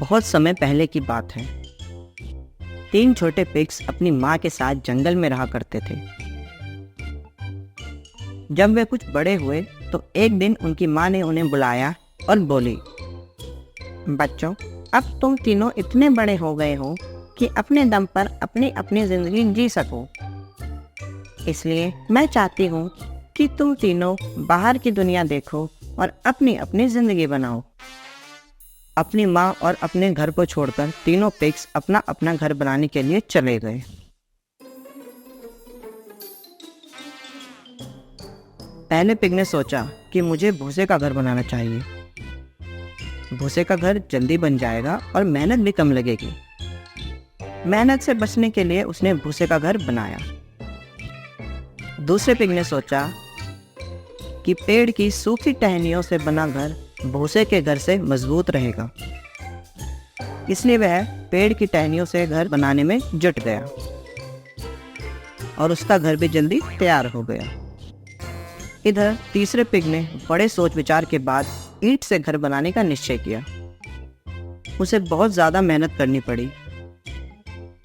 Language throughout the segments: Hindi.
बहुत समय पहले की बात है। 3 छोटे पिग्स अपनी माँ के साथ जंगल में रहा करते थे। जब वे कुछ बड़े हुए तो एक दिन उनकी माँ ने उन्हें बुलाया और बोली, बच्चों, अब तुम तीनों इतने बड़े हो गए हो कि अपने दम पर अपनी अपनी जिंदगी जी सको। इसलिए मैं चाहती हूँ कि तुम तीनों बाहर की दुनिया देखो और अपनी अपनी जिंदगी बनाओ। अपनी माँ और अपने घर को छोड़कर तीनों पिग्स अपना अपना घर बनाने के लिए चले गए। पहले पिग ने सोचा कि मुझे भूसे का घर बनाना चाहिए। भूसे का घर जल्दी बन जाएगा और मेहनत भी कम लगेगी। मेहनत से बचने के लिए उसने भूसे का घर बनाया। दूसरे पिग ने सोचा कि पेड़ की सूखी टहनियों से बना घर भूसे के घर से मजबूत रहेगा। इसलिए वह पेड़ की टहनियों से घर बनाने में जुट गया और उसका घर भी जल्दी तैयार हो गया। इधर तीसरे पिग ने बड़े सोच विचार के बाद ईंट से घर बनाने का निश्चय किया। उसे बहुत ज़्यादा मेहनत करनी पड़ी,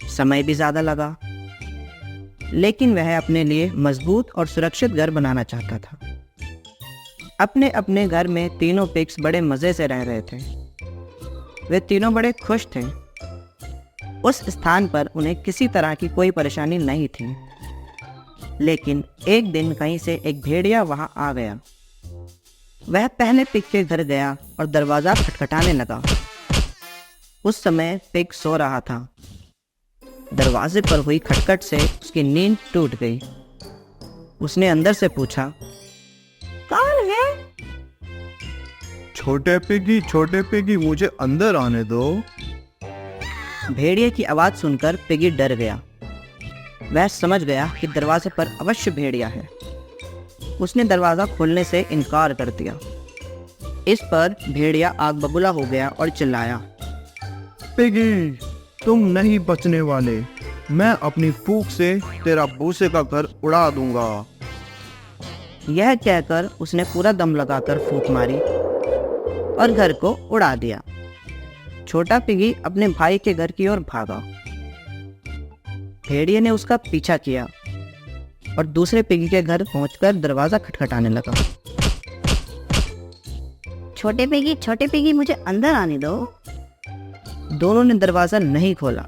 समय भी ज़्यादा लगा, लेकिन वह अपने लिए मजबूत और सुरक्षित घर बनाना चाहता था। अपने अपने घर में तीनों पिग्स बड़े मज़े से रह रहे थे। वे तीनों बड़े खुश थे। उस स्थान पर उन्हें किसी तरह की कोई परेशानी नहीं थी। लेकिन एक दिन कहीं से एक भेड़िया वहां आ गया। वह पहले पिग के घर गया और दरवाज़ा खटखटाने लगा। उस समय पिग सो रहा था। दरवाजे पर हुई खटखट से उसकी नींद टूट गई। उसने अंदर से पूछा, कौन है? छोटे पिगी मुझे अंदर आने दो। भेड़िए की आवाज़ सुनकर पिगी डर गया। वह समझ गया कि दरवाजे पर अवश्य भेड़िया है। उसने दरवाज़ा खोलने से इनकार कर दिया। इस पर भेड़िया आग बबूला हो गया और चिल्लाया, पिगी, तुम नहीं बचने वाले। मैं अपनी फूंक से तेरा भूसे का घर उड़ा दूंगा। यह कहकर उसने पूरा दम लगाकर फूंक मारी और घर को उड़ा दिया। छोटा पिगी अपने भाई के घर की ओर भागा। भेड़िए ने उसका पीछा किया और दूसरे पिगी के घर पहुंचकर दरवाजा खटखटाने लगा। छोटे पिगी मुझे अंदर आने दो। दोनों ने दरवाजा नहीं खोला।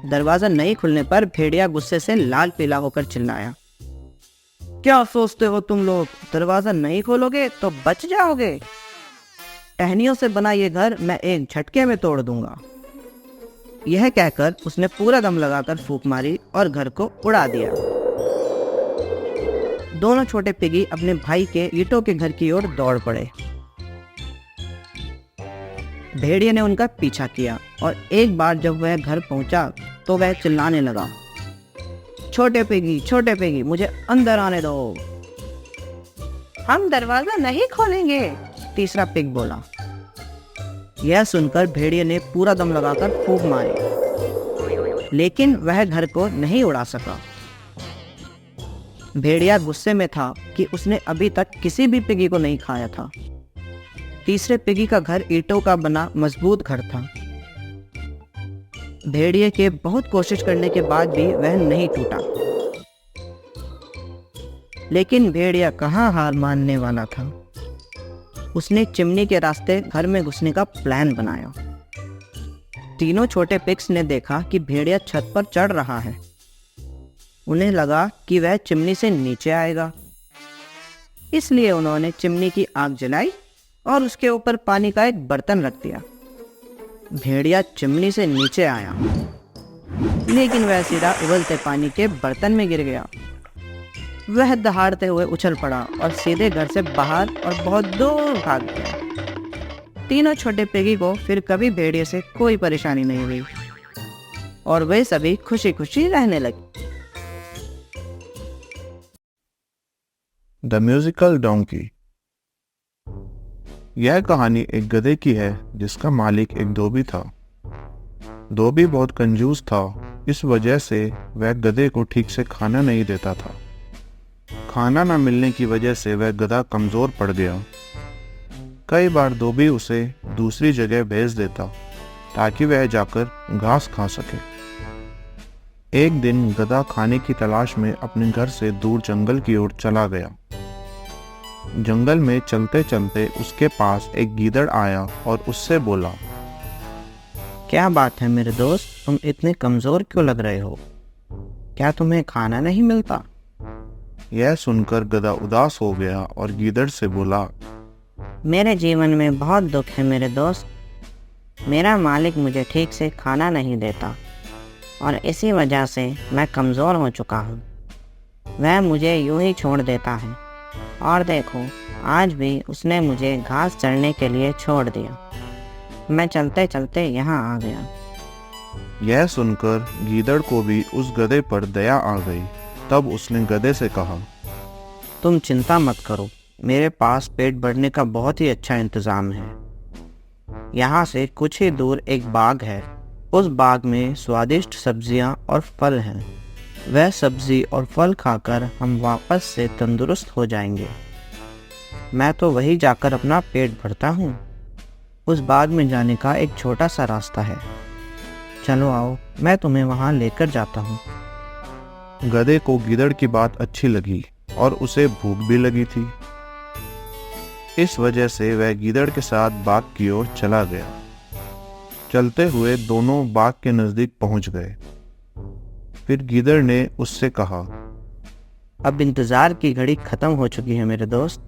दरवाजा नहीं खुलने पर भेड़िया गुस्से से लाल पीला होकर चिल्लाया, क्या सोचते हो तुम लोग, दरवाजा नहीं खोलोगे तो बच जाओगे? टहनियों से बना ये घर मैं एक झटके में तोड़ दूंगा। यह कहकर उसने पूरा दम लगाकर फूंक मारी और घर को उड़ा दिया। दोनों छोटे पिगी अपने भाई के ईंटों के घर की ओर दौड़ पड़े। भेड़िए ने उनका पीछा किया और एक बार जब वह घर पहुंचा तो वह चिल्लाने लगा, छोटे पिगी मुझे अंदर आने दो। हम दरवाजा नहीं खोलेंगे, तीसरा पिग बोला। यह सुनकर भेड़िए ने पूरा दम लगाकर फूंक मारी, लेकिन वह घर को नहीं उड़ा सका। भेड़िया गुस्से में था कि उसने अभी तक किसी भी पिगी को नहीं खाया था। तीसरे पिगी का घर ईंटों का बना मजबूत घर था। भेड़िए के बहुत कोशिश करने के बाद भी वह नहीं टूटा। लेकिन भेड़िया कहाँ हार मानने वाला था। उसने चिमनी के रास्ते घर में घुसने का प्लान बनाया। तीनों छोटे पिग्स ने देखा कि भेड़िया छत पर चढ़ रहा है। उन्हें लगा कि वह चिमनी से नीचे आएगा, इसलिए उन्होंने चिमनी की आग जलाई और उसके ऊपर पानी का एक बर्तन रख दिया। भेड़िया चिमनी से नीचे आया, लेकिन वह सीधा उबलते पानी के बर्तन में गिर गया। वह दहाड़ते हुए उछल पड़ा और सीधे घर से बाहर और बहुत दूर भाग गया। तीनों छोटे पिगी को फिर कभी भेड़िए से कोई परेशानी नहीं हुई और वे सभी खुशी खुशी रहने लगे। The musical donkey. यह कहानी एक गधे की है जिसका मालिक एक धोबी था। धोबी बहुत कंजूस था। इस वजह से वह गधे को ठीक से खाना नहीं देता था। खाना न मिलने की वजह से वह गधा कमजोर पड़ गया। कई बार धोबी उसे दूसरी जगह भेज देता ताकि वह जाकर घास खा सके। एक दिन गधा खाने की तलाश में अपने घर से दूर जंगल की ओर चला गया। जंगल में चलते चलते उसके पास एक गीदड़ आया और उससे बोला, क्या बात है मेरे दोस्त, तुम इतने कमजोर क्यों लग रहे हो? क्या तुम्हें खाना नहीं मिलता? यह सुनकर गधा उदास हो गया और गीदड़ से बोला, मेरे जीवन में बहुत दुख है मेरे दोस्त। मेरा मालिक मुझे ठीक से खाना नहीं देता और इसी वजह से मैं कमज़ोर हो चुका हूँ। वह मुझे यूं ही छोड़ देता है और देखो, आज भी उसने मुझे घास चरने के लिए छोड़ दिया। मैं चलते चलते यहाँ आ गया। यह सुनकर गीदड़ को भी उस गधे पर दया आ गई। तब उसने गधे से कहा, तुम चिंता मत करो, मेरे पास पेट भरने का बहुत ही अच्छा इंतज़ाम है। यहाँ से कुछ ही दूर एक बाग है। उस बाग में स्वादिष्ट सब्जियाँ और फल हैं। वह सब्जी और फल खाकर हम वापस से तंदुरुस्त हो जाएंगे। मैं तो वहीं जाकर अपना पेट भरता हूँ। उस बाग में जाने का एक छोटा सा रास्ता है। चलो आओ, मैं तुम्हें वहाँ लेकर जाता हूँ। गधे को गीदड़ की बात अच्छी लगी और उसे भूख भी लगी थी। इस वजह से वह गीदड़ के साथ बाग की ओर चला गया। चलते हुए दोनों बाग के नजदीक पहुंच गए। फिर गीदड़ ने उससे कहा, अब इंतज़ार की घड़ी ख़त्म हो चुकी है मेरे दोस्त।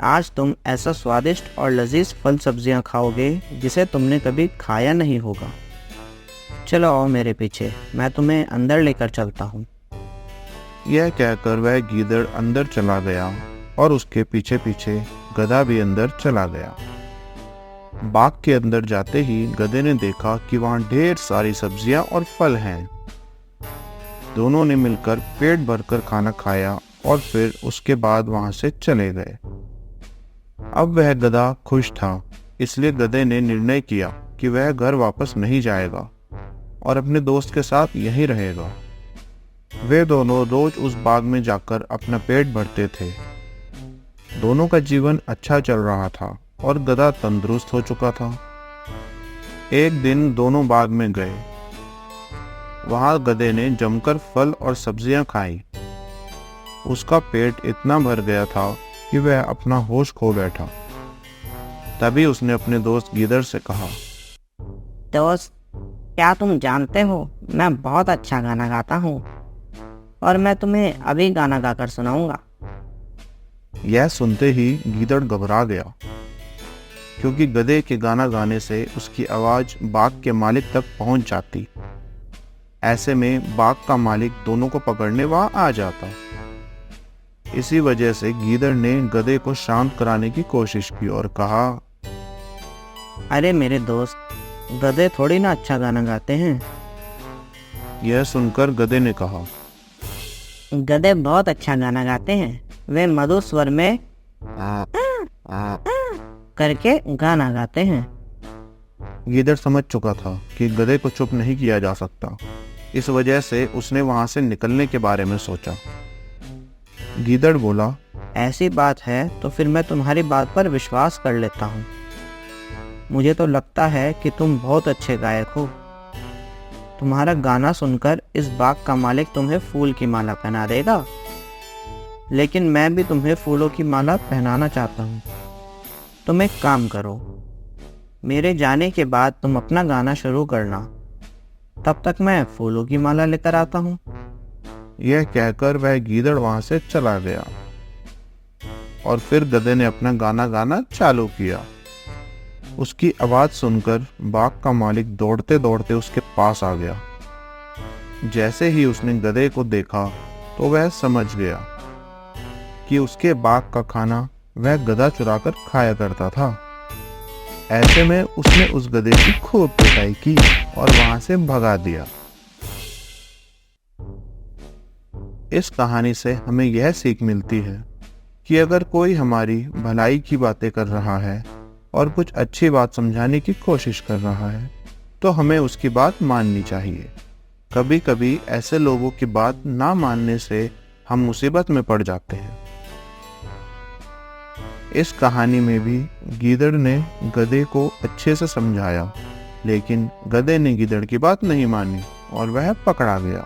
आज तुम ऐसा स्वादिष्ट और लजीज फल सब्जियां खाओगे जिसे तुमने कभी खाया नहीं होगा। चलो आओ मेरे पीछे, मैं तुम्हें अंदर लेकर चलता हूँ। यह कहकर वह गीदड़ अंदर चला गया और उसके पीछे पीछे गधा भी अंदर चला गया। बाग के अंदर जाते ही गधे ने देखा कि वहां ढेर सारी सब्जियां और फल हैं। दोनों ने मिलकर पेट भरकर खाना खाया और फिर उसके बाद वहां से चले गए। अब वह गधा खुश था, इसलिए गधे ने निर्णय किया कि वह घर वापस नहीं जाएगा और अपने दोस्त के साथ यहीं रहेगा। वे दोनों रोज उस बाग में जाकर अपना पेट भरते थे। दोनों का जीवन अच्छा चल रहा था और गधा तंदुरुस्त हो चुका था। एक दिन दोनों बाग में गए। वहां गधे ने जमकर फल और सब्जियां खाई। उसका पेट इतना भर गया था कि वह अपना होश खो बैठा। तभी उसने अपने दोस्त गीदड़ से कहा, दोस्त, क्या तुम जानते हो, मैं बहुत अच्छा गाना गाता हूँ और मैं तुम्हें अभी गाना गाकर सुनाऊंगा। यह सुनते ही गीदड़ घबरा गया, क्योंकि गधे के गाना गाने से उसकी आवाज बाग के मालिक तक पहुंच जाती। ऐसे में बाग का मालिक दोनों को पकड़ने वहां आ जाता। इसी वजह से गीदड़ ने गधे को शांत कराने की कोशिश की और कहा, अरे मेरे दोस्त, गधे थोड़ी ना अच्छा गाना गाते हैं। यह सुनकर गधे ने कहा, गधे बहुत अच्छा गाना गाते हैं। वे मधुर स्वर में करके गाना गाते हैं। गीदड़ समझ चुका था कि गधे को चुप नहीं किया जा सकता। इस वजह से उसने वहां से निकलने के बारे में सोचा। गीदड़ बोला, ऐसी बात है तो फिर मैं तुम्हारी बात पर विश्वास कर लेता हूँ। मुझे तो लगता है कि तुम बहुत अच्छे गायक हो। तुम्हारा गाना सुनकर इस बाग का मालिक तुम्हें फूल की माला पहना देगा, लेकिन मैं भी तुम्हें फूलों की माला पहनाना चाहता हूँ। तुम एक काम करो, मेरे जाने के बाद तुम अपना गाना शुरू करना, तब तक मैं फूलों की माला लेकर आता हूँ। यह कहकर वह गीदड़ वहां से चला गया और फिर गधे ने अपना गाना गाना चालू किया। उसकी आवाज सुनकर बाग का मालिक दौड़ते दौड़ते उसके पास आ गया। जैसे ही उसने गधे को देखा तो वह समझ गया कि उसके बाग का खाना वह गधा चुराकर खाया करता था। ऐसे में उसने उस गधे की खूब पिटाई की और वहां से भगा दिया। इस कहानी से हमें यह सीख मिलती है कि अगर कोई हमारी भलाई की बातें कर रहा है और कुछ अच्छी बात समझाने की कोशिश कर रहा है तो हमें उसकी बात माननी चाहिए। कभी कभी ऐसे लोगों की बात ना मानने से हम मुसीबत में पड़ जाते हैं। इस कहानी में भी गीदड़ ने गधे को अच्छे से समझाया, लेकिन गधे ने गीदड़ की बात नहीं मानी और वह पकड़ा गया।